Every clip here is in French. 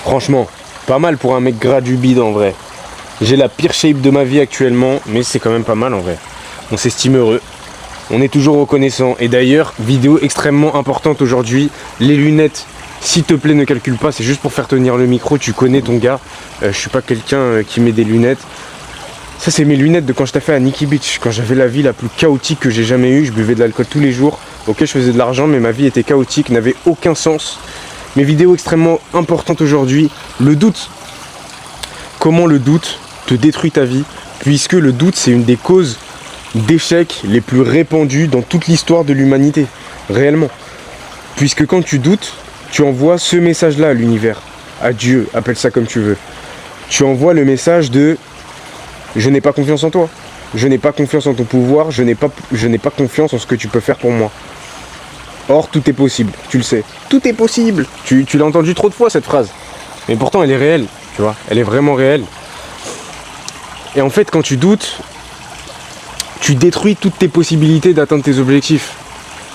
Franchement, pas mal pour un mec gras du bide en vrai. J'ai la pire shape de ma vie actuellement, mais c'est quand même pas mal en vrai. On s'estime heureux. On est toujours reconnaissant. Et d'ailleurs, vidéo extrêmement importante aujourd'hui. Les lunettes, s'il te plaît, ne calcule pas. C'est juste pour faire tenir le micro. Tu connais ton gars. Je suis pas quelqu'un qui met des lunettes. Ça, c'est mes lunettes de quand je t'ai fait à Nikki Beach. Quand j'avais la vie la plus chaotique que j'ai jamais eue. Je buvais de l'alcool tous les jours. Ok, je faisais de l'argent, mais ma vie était chaotique, n'avait aucun sens. Mes vidéos extrêmement importantes aujourd'hui. Le doute. Comment le doute te détruit ta vie, puisque le doute, c'est une des causes d'échecs les plus répandues dans toute l'histoire de l'humanité, réellement. Puisque quand tu doutes, tu envoies ce message-là à l'univers, à Dieu, appelle ça comme tu veux. Tu envoies le message de « je n'ai pas confiance en toi, je n'ai pas confiance en ton pouvoir, je n'ai pas confiance en ce que tu peux faire pour moi ». Or, tout est possible, tu le sais. Tout est possible. Tu l'as entendu trop de fois, cette phrase. Mais pourtant, elle est réelle, tu vois. Elle est vraiment réelle. Et en fait, quand tu doutes, tu détruis toutes tes possibilités d'atteindre tes objectifs.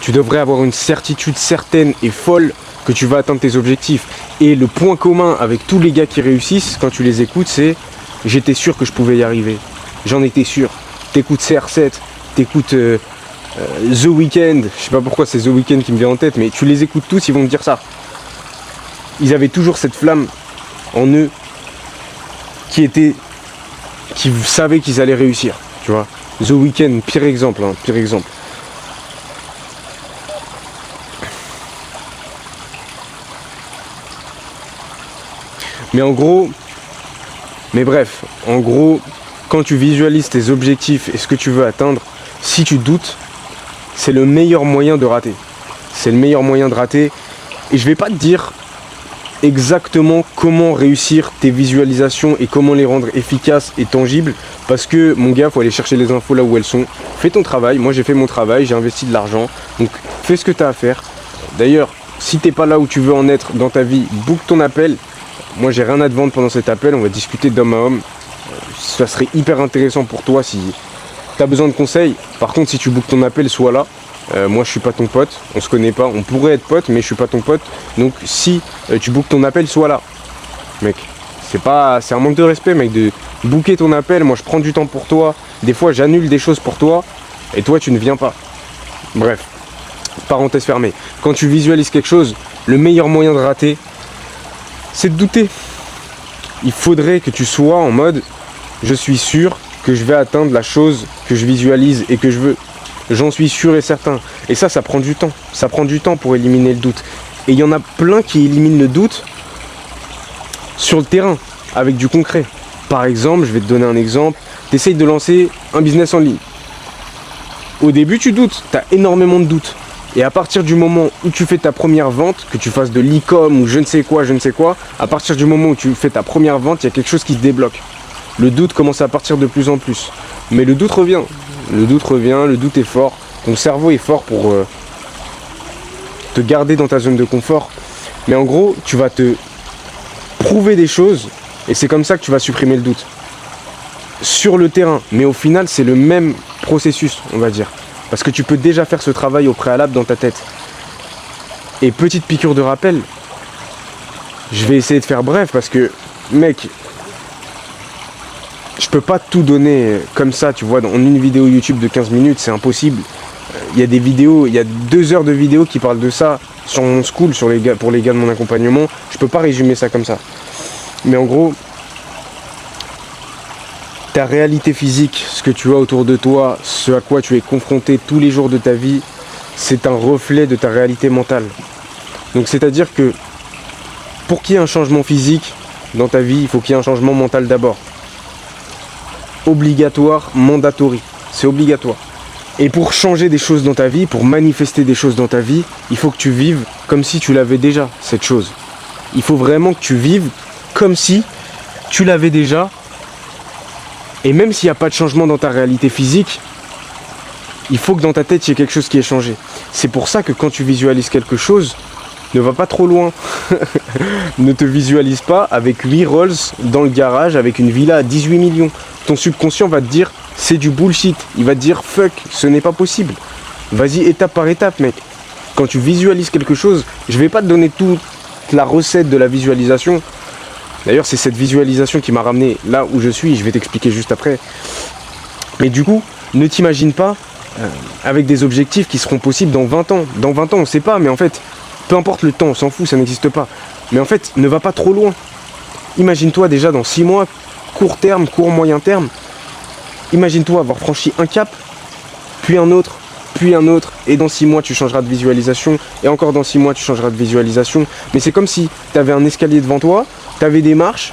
Tu devrais avoir une certitude certaine et folle que tu vas atteindre tes objectifs. Et le point commun avec tous les gars qui réussissent, quand tu les écoutes, c'est « j'étais sûr que je pouvais y arriver. J'en étais sûr. » T'écoutes CR7, t'écoutes The Weeknd, je sais pas pourquoi c'est The Weeknd qui me vient en tête, mais tu les écoutes tous, ils vont te dire ça. Ils avaient toujours cette flamme en eux qui savaient qu'ils allaient réussir, tu vois. The Weeknd, pire exemple, hein, pire exemple. Mais bref, en gros, quand tu visualises tes objectifs et ce que tu veux atteindre, si tu doutes, c'est le meilleur moyen de rater. C'est le meilleur moyen de rater. Et je vais pas te dire exactement comment réussir tes visualisations et comment les rendre efficaces et tangibles, parce que mon gars, faut aller chercher les infos là où elles sont. Fais ton travail, moi j'ai fait mon travail, j'ai investi de l'argent, donc fais ce que tu as à faire. D'ailleurs, si t'es pas là où tu veux en être dans ta vie, book ton appel. Moi j'ai rien à te vendre pendant cet appel, on va discuter d'homme à homme. Ça serait hyper intéressant pour toi si tu as besoin de conseils. Par contre, si tu bookes ton appel, sois là. Moi je suis pas ton pote, on se connaît pas, on pourrait être pote mais je suis pas ton pote, donc si tu bookes ton appel, sois là, mec. C'est un manque de respect, mec, de booker ton appel. Moi je prends du temps pour toi, des fois j'annule des choses pour toi et toi tu ne viens pas. Bref, parenthèse fermée. Quand tu visualises quelque chose, le meilleur moyen de rater, c'est de douter. Il faudrait que tu sois en mode je suis sûr que je vais atteindre la chose que je visualise et que je veux. J'en suis sûr et certain. Et ça prend du temps. Ça prend du temps pour éliminer le doute. Et il y en a plein qui éliminent le doute sur le terrain, avec du concret. Par exemple, je vais te donner un exemple. Tu essayes de lancer un business en ligne. Au début, tu doutes. Tu as énormément de doutes. Et à partir du moment où tu fais ta première vente, que tu fasses de l'e-com ou je ne sais quoi, à partir du moment où tu fais ta première vente, il y a quelque chose qui se débloque. Le doute commence à partir de plus en plus. Mais le doute revient. Le doute est fort. Ton cerveau est fort pour te garder dans ta zone de confort. Mais en gros, tu vas te prouver des choses et c'est comme ça que tu vas supprimer le doute. Sur le terrain. Mais au final, c'est le même processus, on va dire. Parce que tu peux déjà faire ce travail au préalable dans ta tête. Et petite piqûre de rappel, je vais essayer de faire bref parce que, mec, je peux pas tout donner comme ça, tu vois, dans une vidéo YouTube de 15 minutes, c'est impossible. Il y a des vidéos, il y a 2 heures de vidéos qui parlent de ça sur mon school, pour les gars de mon accompagnement. Je peux pas résumer ça comme ça. Mais en gros, ta réalité physique, ce que tu as autour de toi, ce à quoi tu es confronté tous les jours de ta vie, c'est un reflet de ta réalité mentale. Donc c'est-à-dire que pour qu'il y ait un changement physique dans ta vie, il faut qu'il y ait un changement mental d'abord. Obligatoire, mandatory, c'est obligatoire. Et pour changer des choses dans ta vie, pour manifester des choses dans ta vie, il faut que tu vives comme si tu l'avais déjà, cette chose. Il faut vraiment que tu vives comme si tu l'avais déjà. Et même s'il n'y a pas de changement dans ta réalité physique, il faut que dans ta tête, il y ait quelque chose qui ait changé. C'est pour ça que quand tu visualises quelque chose, ne va pas trop loin. Ne te visualise pas avec 8 Rolls dans le garage avec une villa à 18 millions. Ton subconscient va te dire, c'est du bullshit. Il va te dire, fuck, ce n'est pas possible. Vas-y étape par étape, mec. Quand tu visualises quelque chose, je vais pas te donner toute la recette de la visualisation. D'ailleurs, c'est cette visualisation qui m'a ramené là où je suis, je vais t'expliquer juste après. Mais du coup, ne t'imagine pas avec des objectifs qui seront possibles dans 20 ans. Dans 20 ans, on ne sait pas, mais en fait, peu importe le temps, on s'en fout, ça n'existe pas. Mais en fait, ne va pas trop loin. Imagine-toi déjà dans 6 mois, court terme, court moyen terme. Imagine-toi avoir franchi un cap, puis un autre, et dans 6 mois tu changeras de visualisation, et encore dans 6 mois tu changeras de visualisation. Mais c'est comme si tu avais un escalier devant toi, tu avais des marches,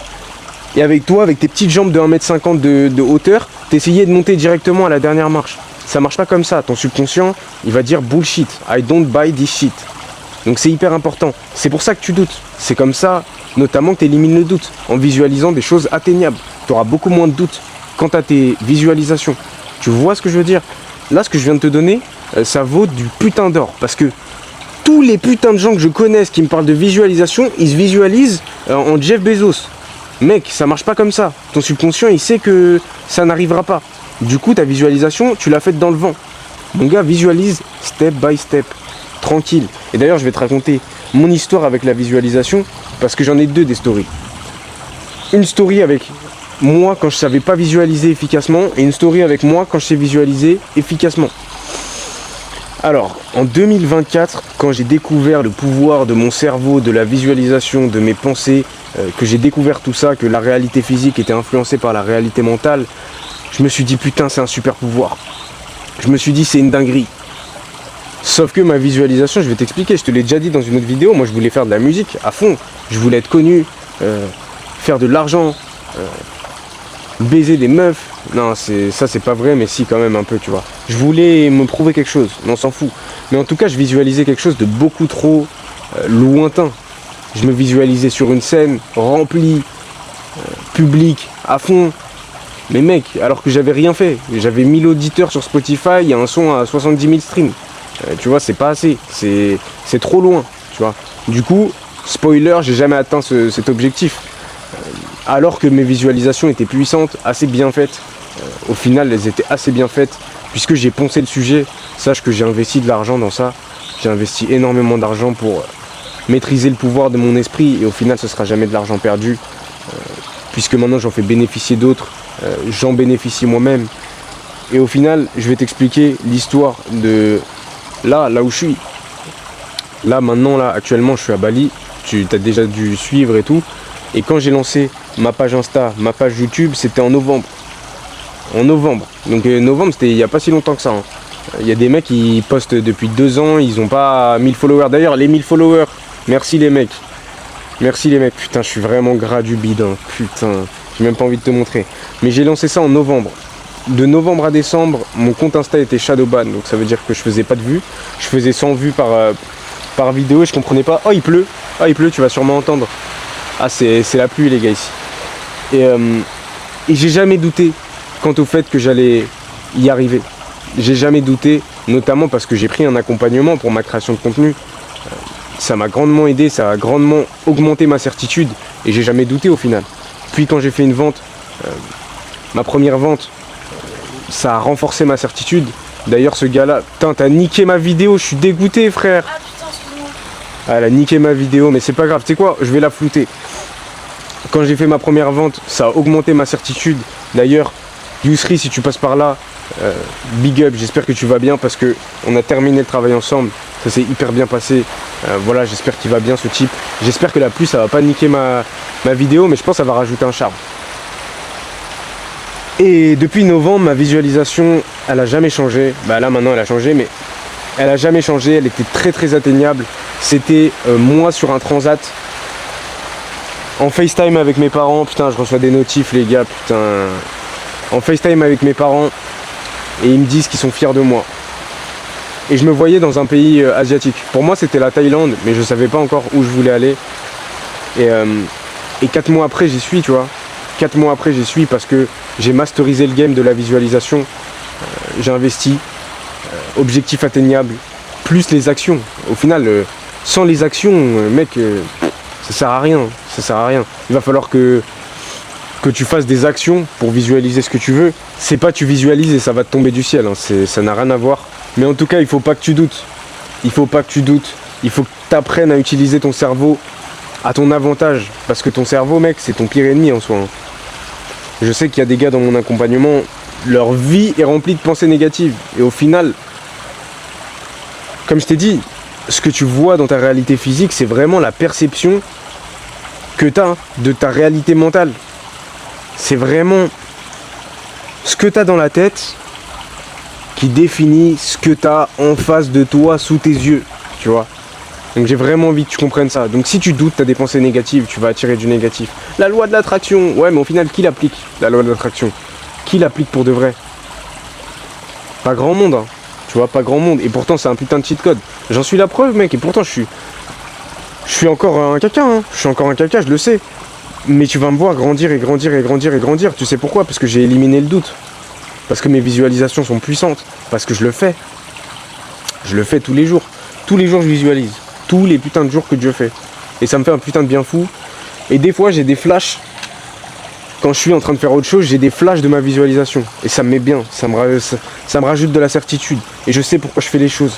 et avec toi, avec tes petites jambes de 1m50 de hauteur, tu essayais de monter directement à la dernière marche. Ça marche pas comme ça, ton subconscient, il va dire bullshit, I don't buy this shit. Donc c'est hyper important, c'est pour ça que tu doutes. C'est comme ça, notamment, que tu élimines le doute, en visualisant des choses atteignables. Tu auras beaucoup moins de doutes quant à tes visualisations. Tu vois ce que je veux dire? Là, ce que je viens de te donner, ça vaut du putain d'or. Parce que tous les putains de gens que je connaisse qui me parlent de visualisation, ils se visualisent en Jeff Bezos. Mec, ça marche pas comme ça. Ton subconscient, il sait que ça n'arrivera pas. Du coup, ta visualisation, tu l'as faite dans le vent. Mon gars, visualise step by step. Tranquille. Et d'ailleurs, je vais te raconter mon histoire avec la visualisation, parce que j'en ai deux des stories. Une story avec moi quand je savais pas visualiser efficacement, et une story avec moi quand je sais visualiser efficacement. Alors, en 2024, quand j'ai découvert le pouvoir de mon cerveau, de la visualisation, de mes pensées, que j'ai découvert tout ça, que la réalité physique était influencée par la réalité mentale, je me suis dit putain, c'est un super pouvoir. Je me suis dit c'est une dinguerie. Sauf que ma visualisation, je vais t'expliquer, je te l'ai déjà dit dans une autre vidéo, moi je voulais faire de la musique à fond, je voulais être connu, faire de l'argent, baiser des meufs. Non, ça c'est pas vrai, mais si quand même un peu, tu vois. Je voulais me prouver quelque chose, mais on s'en fout. Mais en tout cas, je visualisais quelque chose de beaucoup trop lointain. Je me visualisais sur une scène remplie, publique, à fond. Mais mec, alors que j'avais rien fait, j'avais 1000 auditeurs sur Spotify, il y a un son à 70 000 streams. Tu vois, c'est pas assez, c'est trop loin, tu vois. Du coup, spoiler, j'ai jamais atteint cet objectif. Alors que mes visualisations étaient puissantes, assez bien faites. Au final, elles étaient assez bien faites, puisque j'ai poncé le sujet. Sache que j'ai investi de l'argent dans ça. J'ai investi énormément d'argent pour maîtriser le pouvoir de mon esprit, et au final, ce sera jamais de l'argent perdu, puisque maintenant j'en fais bénéficier d'autres, j'en bénéficie moi-même. Et au final, je vais t'expliquer l'histoire de là où je suis. Là, maintenant, là, actuellement, je suis à Bali. Tu as déjà dû suivre et tout. Et quand j'ai lancé ma page Insta, ma page YouTube, c'était en novembre. En novembre. Donc novembre, c'était il n'y a pas si longtemps que ça. Hein. Il y a des mecs qui postent depuis 2 ans, ils n'ont pas 1000 followers. D'ailleurs, les 1000 followers, merci les mecs. Merci les mecs. Putain, je suis vraiment gras du bide. Hein. Putain, j'ai même pas envie de te montrer. Mais j'ai lancé ça en novembre. De novembre à décembre, mon compte Insta était shadowban, donc ça veut dire que je faisais pas de vues. Je faisais 100 vues par vidéo et je comprenais pas. Oh, il pleut, tu vas sûrement entendre. Ah, c'est la pluie, les gars, ici. Et j'ai jamais douté quant au fait que j'allais y arriver. J'ai jamais douté, notamment parce que j'ai pris un accompagnement pour ma création de contenu. Ça m'a grandement aidé, ça a grandement augmenté ma certitude et j'ai jamais douté au final. Puis quand j'ai fait une vente, ma première vente, ça a renforcé ma certitude. D'ailleurs, ce gars-là, putain, t'as niqué ma vidéo, je suis dégoûté, frère. Ah putain, excuse-moi. Elle a niqué ma vidéo, mais c'est pas grave, tu sais quoi, je vais la flouter. Quand j'ai fait ma première vente, ça a augmenté ma certitude. D'ailleurs, Yousri, si tu passes par là, big up, j'espère que tu vas bien parce que on a terminé le travail ensemble. Ça s'est hyper bien passé. Voilà, j'espère qu'il va bien ce type. J'espère que la pluie, ça va pas niquer ma vidéo, mais je pense que ça va rajouter un charme. Et depuis novembre, ma visualisation, elle a jamais changé. Bah là maintenant elle a changé, mais elle a jamais changé. Elle était très très atteignable. C'était moi sur un transat, en FaceTime avec mes parents. Putain, je reçois des notifs, les gars. Putain, en FaceTime avec mes parents, et ils me disent qu'ils sont fiers de moi. Et je me voyais dans un pays asiatique. Pour moi, c'était la Thaïlande, mais je savais pas encore où je voulais aller. Et 4 mois après, j'y suis, tu vois. 4 mois après, j'y suis parce que j'ai masterisé le game de la visualisation. J'ai investi, objectif atteignable, plus les actions. Au final, sans les actions, mec, ça sert à rien. Ça sert à rien. Il va falloir que tu fasses des actions pour visualiser ce que tu veux. C'est pas tu visualises et ça va te tomber du ciel. Hein. Ça n'a rien à voir. Mais en tout cas, il faut pas que tu doutes. Il faut pas que tu doutes. Il faut que tu apprennes à utiliser ton cerveau à ton avantage. Parce que ton cerveau, mec, c'est ton pire ennemi en soi. Hein. Je sais qu'il y a des gars dans mon accompagnement, leur vie est remplie de pensées négatives. Et au final, comme je t'ai dit, ce que tu vois dans ta réalité physique, c'est vraiment la perception que tu as de ta réalité mentale. C'est vraiment ce que tu as dans la tête qui définit ce que tu as en face de toi, sous tes yeux, tu vois. Donc j'ai vraiment envie que tu comprennes ça. Donc si tu doutes, tu as des pensées négatives, tu vas attirer du négatif. La loi de l'attraction, ouais, mais au final, qui l'applique, la loi de l'attraction? Qui l'applique pour de vrai? Pas grand monde, hein. Tu vois, pas grand monde. Et pourtant, c'est un putain de cheat code. J'en suis la preuve, mec. Et pourtant, je suis encore un caca, hein. Je suis encore un caca, je le sais. Mais tu vas me voir grandir et grandir et grandir et grandir. Tu sais pourquoi? Parce que j'ai éliminé le doute. Parce que mes visualisations sont puissantes. Parce que je le fais. Je le fais tous les jours. Tous les jours, je visualise. Tous les putains de jours que Dieu fait. Et ça me fait un putain de bien fou. Et des fois, j'ai des flashs. Quand je suis en train de faire autre chose, j'ai des flashs de ma visualisation. Et ça me met bien. Ça me rajoute de la certitude. Et je sais pourquoi je fais les choses.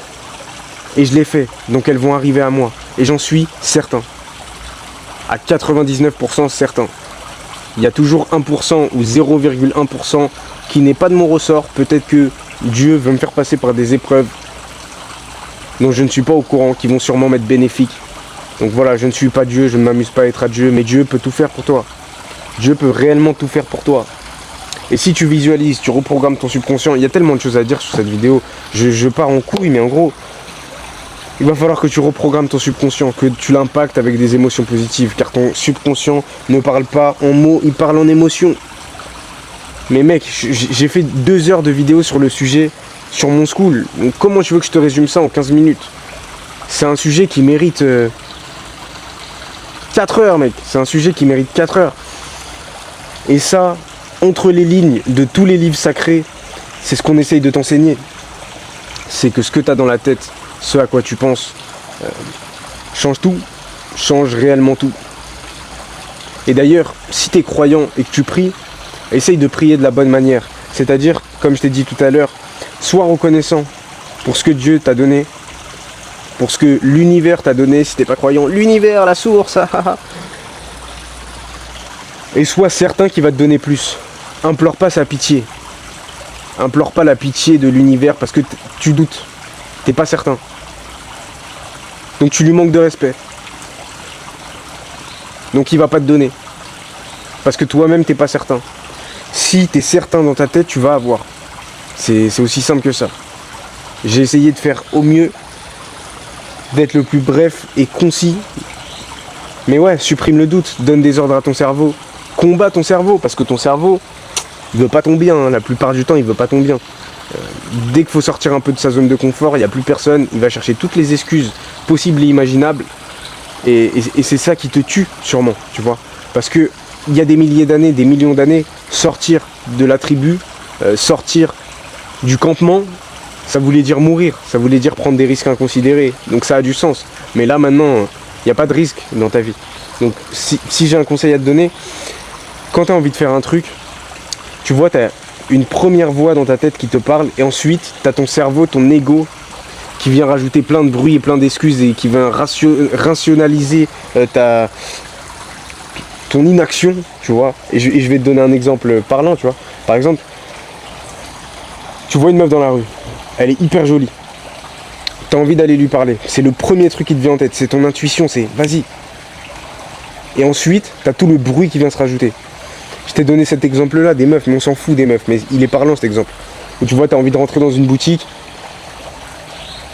Et je les fais. Donc elles vont arriver à moi. Et j'en suis certain. À 99% certain. Il y a toujours 1% ou 0,1% qui n'est pas de mon ressort. Peut-être que Dieu veut me faire passer par des épreuves dont je ne suis pas au courant, qui vont sûrement m'être bénéfiques. Donc voilà, je ne suis pas Dieu, je ne m'amuse pas à être à Dieu, mais Dieu peut tout faire pour toi. Dieu peut réellement tout faire pour toi. Et si tu visualises, tu reprogrammes ton subconscient, il y a tellement de choses à dire sur cette vidéo. Je pars en couille, mais en gros, il va falloir que tu reprogrammes ton subconscient, que tu l'impactes avec des émotions positives, car ton subconscient ne parle pas en mots, il parle en émotions. Mais mec, j'ai fait 2 heures de vidéo sur le sujet, sur mon school. Donc comment tu veux que je te résume ça en 15 minutes? C'est un sujet qui mérite 4 heures, mec. C'est un sujet qui mérite 4 heures. Et ça, entre les lignes de tous les livres sacrés, c'est ce qu'on essaye de t'enseigner. C'est que ce que tu as dans la tête, ce à quoi tu penses, change tout, change réellement tout. Et d'ailleurs, si tu es croyant et que tu pries, essaye de prier de la bonne manière. C'est-à-dire, comme je t'ai dit tout à l'heure, sois reconnaissant pour ce que Dieu t'a donné, pour ce que l'univers t'a donné, si t'es pas croyant. L'univers, la source, et sois certain qu'il va te donner plus. Implore pas sa pitié. Implore pas la pitié de l'univers parce que tu doutes. T'es pas certain. Donc tu lui manques de respect. Donc il va pas te donner. Parce que toi-même t'es pas certain. Si t'es certain dans ta tête, tu vas avoir. C'est aussi simple que ça. J'ai essayé de faire au mieux, d'être le plus bref et concis. Mais ouais, supprime le doute, donne des ordres à ton cerveau. Combat ton cerveau, parce que ton cerveau, il veut pas ton bien, hein. La plupart du temps, il veut pas ton bien. Dès qu'il faut sortir un peu de sa zone de confort, il n'y a plus personne, il va chercher toutes les excuses possibles et imaginables. Et c'est ça qui te tue, sûrement, tu vois. Parce que il y a des milliers d'années, des millions d'années, sortir de la tribu, sortir du campement, ça voulait dire mourir, ça voulait dire prendre des risques inconsidérés. Donc ça a du sens. Mais là, maintenant, il n'y a pas de risque dans ta vie. Donc si j'ai un conseil à te donner, quand tu as envie de faire un truc, tu vois, tu as une première voix dans ta tête qui te parle, et ensuite, tu as ton cerveau, ton ego, qui vient rajouter plein de bruit et plein d'excuses, et qui vient rationaliser ton inaction, tu vois. Et je vais te donner un exemple parlant, tu vois. Par exemple, tu vois une meuf dans la rue, elle est hyper jolie. Tu as envie d'aller lui parler. C'est le premier truc qui te vient en tête, c'est ton intuition, c'est vas-y. Et ensuite, tu as tout le bruit qui vient se rajouter. Je t'ai donné cet exemple-là, des meufs, mais on s'en fout des meufs, mais il est parlant cet exemple. Où tu vois, tu as envie de rentrer dans une boutique,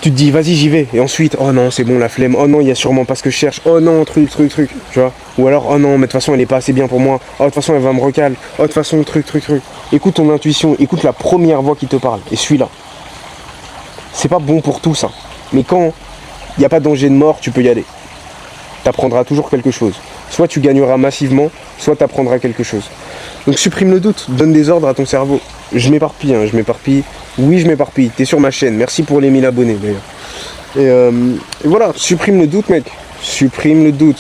tu te dis vas-y j'y vais, et ensuite oh non c'est bon la flemme, oh non il y a sûrement pas ce que je cherche, oh non truc, tu vois, ou alors oh non mais de toute façon elle est pas assez bien pour moi, oh de toute façon elle va me recaler, oh de toute façon truc. Écoute ton intuition, écoute la première voix qui te parle, et suis-là. C'est pas bon pour tout ça, mais quand il n'y a pas de danger de mort, tu peux y aller. T'apprendras toujours quelque chose. Soit tu gagneras massivement, soit tu apprendras quelque chose. Donc supprime le doute, donne des ordres à ton cerveau. Je m'éparpille, je m'éparpille. Oui, je m'éparpille. T'es sur ma chaîne. Merci pour les 1000 abonnés d'ailleurs. Et voilà, supprime le doute, mec. Supprime le doute.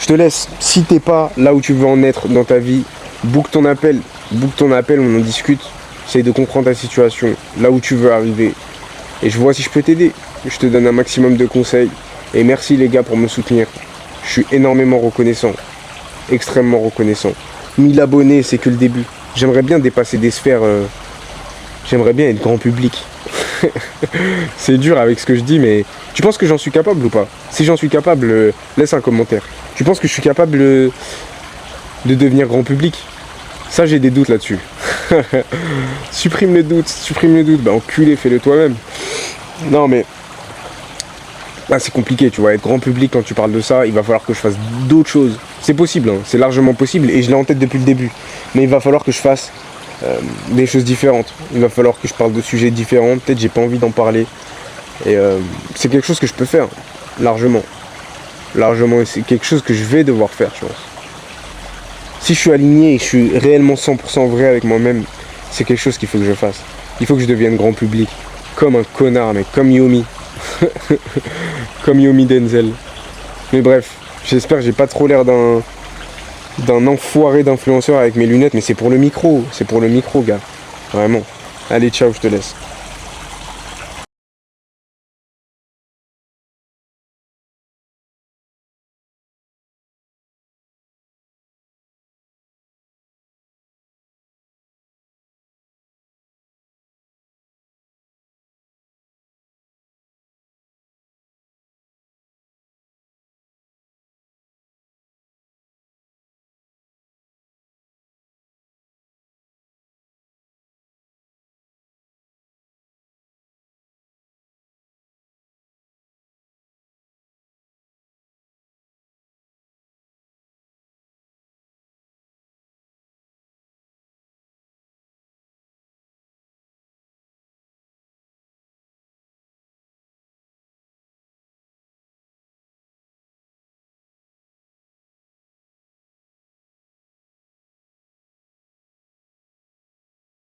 Je te laisse. Si t'es pas là où tu veux en être dans ta vie, book ton appel. Book ton appel, on en discute. Essaye de comprendre ta situation, là où tu veux arriver. Et je vois si je peux t'aider. Je te donne un maximum de conseils. Et merci les gars pour me soutenir. Je suis énormément reconnaissant. Extrêmement reconnaissant. 1000 abonnés, c'est que le début. J'aimerais bien dépasser des sphères. J'aimerais bien être grand public. C'est dur avec ce que je dis, mais tu penses que j'en suis capable ou pas? Si j'en suis capable, laisse un commentaire. Tu penses que je suis capable de devenir grand public? Ça, j'ai des doutes là-dessus. Supprime le doute, supprime le doute. Bah enculé, fais-le toi-même. Non mais... Bah, c'est compliqué, tu vois, être grand public quand tu parles de ça, il va falloir que je fasse d'autres choses. C'est possible, hein, c'est largement possible et je l'ai en tête depuis le début. Mais il va falloir que je fasse des choses différentes. Il va falloir que je parle de sujets différents. Peut-être j'ai pas envie d'en parler. Et c'est quelque chose que je peux faire, largement. Largement, et c'est quelque chose que je vais devoir faire, je pense. Si je suis aligné et que je suis réellement 100% vrai avec moi-même, c'est quelque chose qu'il faut que je fasse. Il faut que je devienne grand public. Comme un connard, mais comme Yomi. Comme Yomi Denzel. Mais bref, j'espère que j'ai pas trop l'air d'un enfoiré d'influenceur avec mes lunettes, mais c'est pour le micro, gars. Vraiment. Allez, ciao, je te laisse.